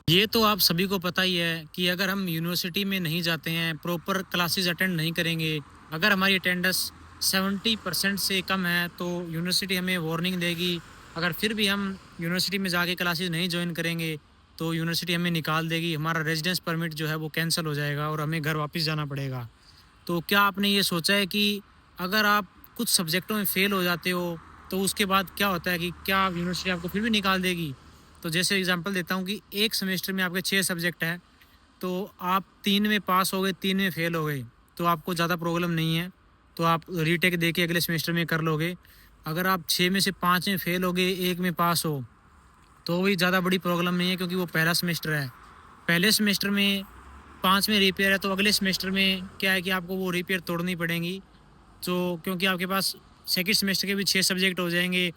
ये तो आप सभी को पता ही है कि अगर हम यूनिवर्सिटी में नहीं जाते हैं, प्रॉपर क्लासेस अटेंड नहीं करेंगे, अगर हमारी अटेंडेंस 70% से कम है, तो यूनिवर्सिटी हमें वार्निंग देगी। अगर फिर भी हम यूनिवर्सिटी में जाके क्लासेस नहीं जॉइन करेंगे, तो यूनिवर्सिटी हमें निकाल देगी। हमारा रेजिडेंस परमिट जो है वो कैंसल हो जाएगा और हमें घर वापस जाना पड़ेगा। तो क्या आपने ये सोचा है कि अगर आप कुछ सब्जेक्टों में फ़ेल हो जाते हो, तो उसके बाद क्या होता है कि क्या यूनिवर्सिटी आपको फिर भी निकाल देगी? तो जैसे एग्ज़ाम्पल देता हूँ कि एक सेमेस्टर में आपके 6 सब्जेक्ट हैं, तो आप 3 में पास हो गए, 3 में फ़ेल हो गए, तो आपको ज़्यादा प्रॉब्लम नहीं है, तो आप रीटेक दे के अगले सेमेस्टर में कर लोगे। अगर आप 6 में से 5 में फ़ेल हो गए, 1 में पास हो, तो भी ज़्यादा बड़ी प्रॉब्लम नहीं है, क्योंकि वो पहला सेमेस्टर है। पहले सेमेस्टर में 5 में रिपेयर है, तो अगले सेमेस्टर में क्या है कि आपको वो रिपेयर तोड़नी पड़ेंगी। तो क्योंकि आपके पास सेकंड सेमेस्टर के भी 6 सब्जेक्ट हो जाएँगे,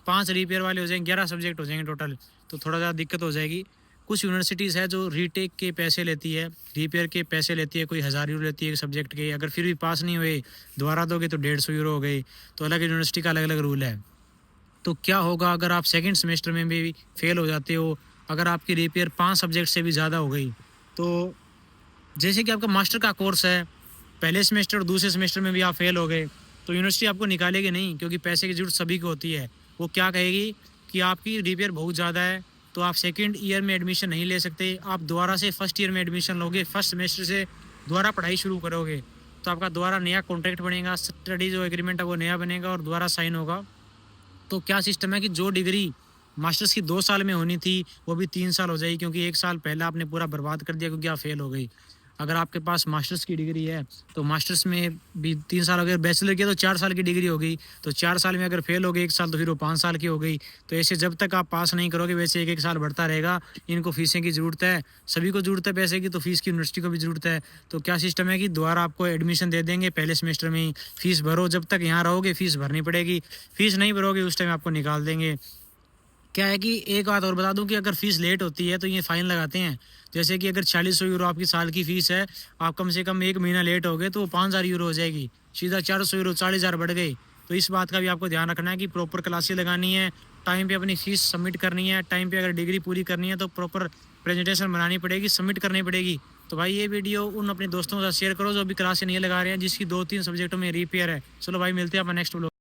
5 रिपेयर वाले हो जाएँगे, 11 सब्जेक्ट हो जाएँगे टोटल, तो थोड़ा ज़्यादा दिक्कत हो जाएगी। कुछ यूनिवर्सिटीज़ है जो रीटेक के पैसे लेती है, रिपेयर के पैसे लेती है, कोई 1000 यूरो लेती है एक सब्जेक्ट के। अगर फिर भी पास नहीं हुए, दोबारा दोगे तो 150 यूरो हो गए, तो अलग यूनिवर्सिटी का अलग-अलग रूल है। तो क्या होगा अगर आप सेकंड सेमेस्टर में भी फेल हो जाते हो, अगर आपकी रिपेयर 5 सब्जेक्ट से भी ज़्यादा हो गई, तो जैसे कि आपका मास्टर का कोर्स है, पहले सेमेस्टर और दूसरे सेमेस्टर में भी आप फेल हो गए, तो यूनिवर्सिटी आपको निकालेगी नहीं, क्योंकि पैसे की ज़रूरत सभी को होती है। वो क्या कहेगी कि आपकी रिपेयर बहुत ज़्यादा है, तो आप सेकंड ईयर में एडमिशन नहीं ले सकते, आप दोबारा से फर्स्ट ईयर में एडमिशन लोगे, फर्स्ट सेमेस्टर से दोबारा पढ़ाई शुरू करोगे, तो आपका दोबारा नया कॉन्ट्रैक्ट बनेगा, स्टडी जो एग्रीमेंट है वो नया बनेगा और दोबारा साइन होगा। तो क्या सिस्टम है कि जो डिग्री मास्टर्स की 2 साल में होनी थी, वो भी 3 साल हो जाएगी, क्योंकि 1 साल पहले आपने पूरा बर्बाद कर दिया क्योंकि आप फेल हो गई। अगर आपके पास मास्टर्स की डिग्री है, तो मास्टर्स में भी 3 साल हो गए, बैचलर की है तो 4 साल की डिग्री हो गई, तो 4 साल में अगर फेल हो गए 1 साल, तो फिर वो 5 साल की हो गई। तो ऐसे जब तक आप पास नहीं करोगे, वैसे 1-1 साल बढ़ता रहेगा। इनको फीसें की ज़रूरत है, सभी को ज़रूरत है पैसे की, तो फीस की यूनिवर्सिटी को भी ज़रूरत है। तो क्या सिस्टम है कि दोबारा आपको एडमिशन दे देंगे, पहले सेमेस्टर में ही फीस भरो, जब तक यहाँ रहोगे फीस भरनी पड़ेगी, फीस नहीं भरोगे उस टाइम आपको निकाल देंगे। क्या है कि एक बात और बता दूं कि अगर फीस लेट होती है तो ये फाइन लगाते हैं। जैसे कि अगर 4600 यूरो आपकी साल की फीस है, आप कम से कम 1 महीना लेट हो गए, तो वो 5000 यूरो हो जाएगी, सीधा 400 यूरो, 40,000 बढ़ गई। तो इस बात का भी आपको ध्यान रखना है कि प्रॉपर क्लासेस लगानी है, टाइम पे अपनी फीस सबमिट करनी है, टाइम पे अगर डिग्री पूरी करनी है तो प्रॉपर प्रेजेंटेशन बनानी पड़ेगी, सबमिट करनी पड़ेगी। तो भाई ये वीडियो उन अपने दोस्तों के साथ शेयर करो जो अभी क्लासेस नहीं लगा रहे हैं, जिसकी 2-3 सब्जेक्टों में रिपेयर है। चलो भाई, मिलते हैं अपन नेक्स्ट व्लॉग।